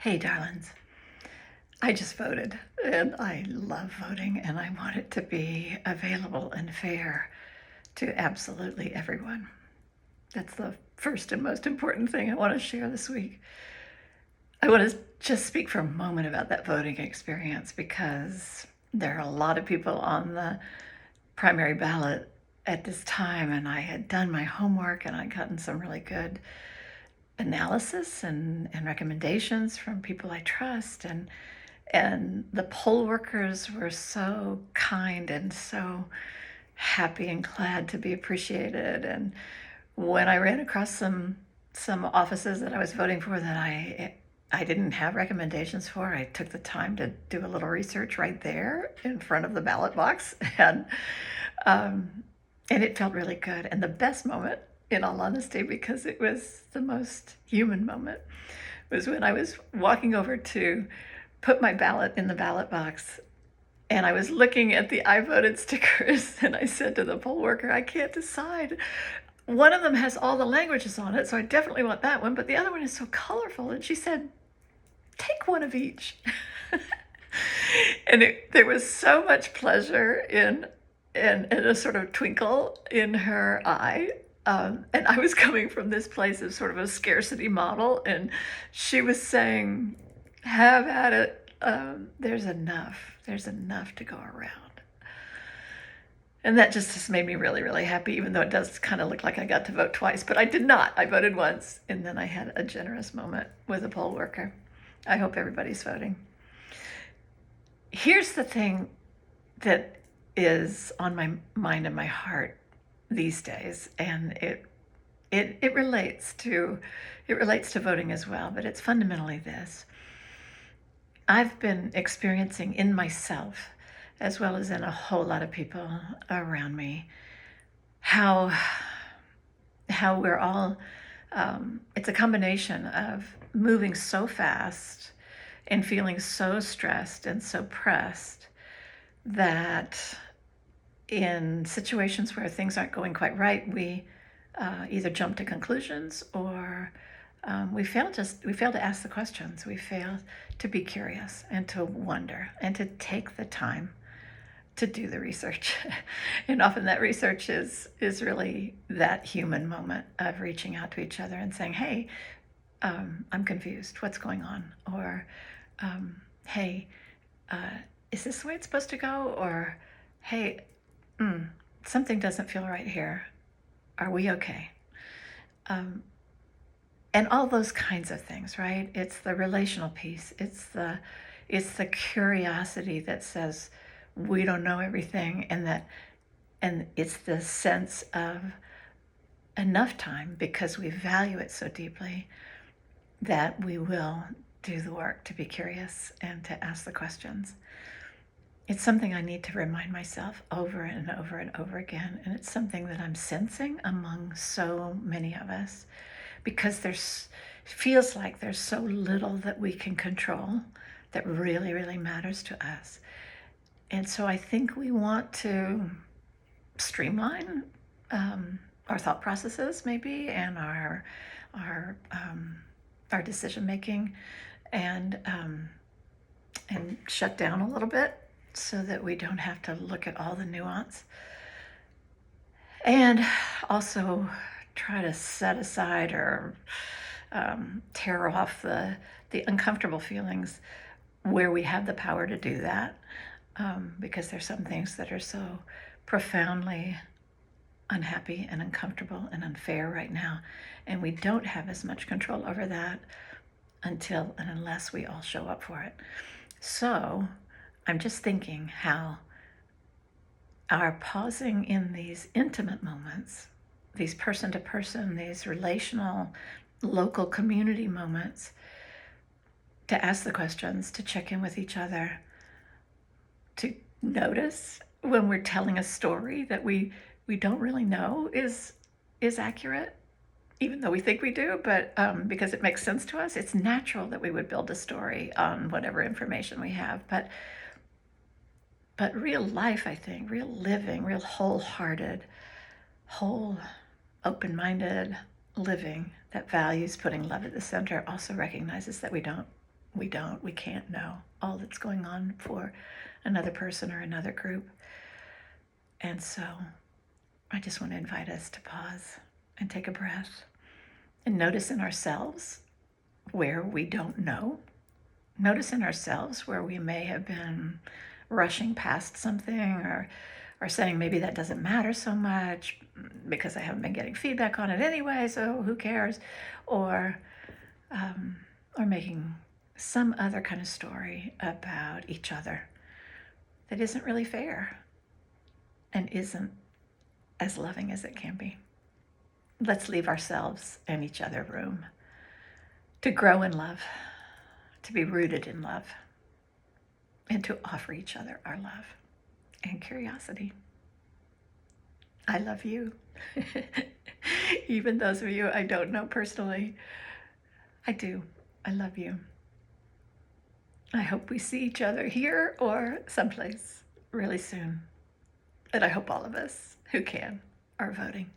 Hey, darlings. I just voted, and I love voting, and I want it to be available and fair to absolutely everyone. That's the first and most important thing I want to share this week. I want to just speak for a moment about that voting experience because there are a lot of people on the primary ballot at this time, and I had done my homework and I'd gotten some really good analysis and recommendations from people I trust, and the poll workers were so kind and so happy and glad to be appreciated. And when I ran across some offices that I was voting for that I didn't have recommendations for, I took the time to do a little research right there in front of the ballot box, um, and it felt really good. And the best moment, in all honesty, because it was the most human moment, was when I was walking over to put my ballot in the ballot box, and I was looking at the I voted stickers, and I said to the poll worker, I can't decide. One of them has all the languages on it, so I definitely want that one, but the other one is so colorful. And she said, take one of each. And there was so much pleasure in a sort of twinkle in her eye. And I was coming from this place of sort of a scarcity model, and she was saying, have at it. There's enough. There's enough to go around. And that just made me really, really happy, even though it does kind of look like I got to vote twice. But I did not. I voted once, and then I had a generous moment with a poll worker. I hope everybody's voting. Here's the thing that is on my mind and my heart these days, and it relates to voting as well, but it's fundamentally this. I've been experiencing in myself, as well as in a whole lot of people around me, how we're all it's a combination of moving so fast and feeling so stressed and so pressed that in situations where things aren't going quite right, we either jump to conclusions, or we fail to ask the questions. We fail to be curious and to wonder and to take the time to do the research. And often that research is really that human moment of reaching out to each other and saying, hey, I'm confused. What's going on? Or, hey, is this the way it's supposed to go? Or, hey, something doesn't feel right here. Are we okay? And all those kinds of things, right? It's the relational piece. It's the curiosity that says we don't know everything, and it's the sense of enough time, because we value it so deeply, that we will do the work to be curious and to ask the questions. It's something I need to remind myself over and over and over again, and it's something that I'm sensing among so many of us, because feels like there's so little that we can control that really, really matters to us. And so I think we want to streamline our thought processes, maybe, and our decision making, and shut down a little bit so that we don't have to look at all the nuance, and also try to set aside or tear off the uncomfortable feelings where we have the power to do that, because there's some things that are so profoundly unhappy and uncomfortable and unfair right now, and we don't have as much control over that until and unless we all show up for it. So I'm just thinking how our pausing in these intimate moments, these person to person, these relational, local community moments, to ask the questions, to check in with each other, to notice when we're telling a story that we don't really know is accurate, even though we think we do, but because it makes sense to us. It's natural that we would build a story on whatever information we have, but real life, I think, real living, real wholehearted, whole, open-minded living that values putting love at the center also recognizes that we don't We don't. We can't know all that's going on for another person or another group. And so I just want to invite us to pause and take a breath and notice in ourselves where we don't know. Notice in ourselves where we may have been rushing past something or saying maybe that doesn't matter so much because I haven't been getting feedback on it anyway, so who cares? Or or making some other kind of story about each other that isn't really fair and isn't as loving as it can be. Let's leave ourselves and each other room to grow in love, to be rooted in love, and to offer each other our love and curiosity. I love you. Even those of you I don't know personally, I do. I love you. I hope we see each other here or someplace really soon. And I hope all of us who can are voting.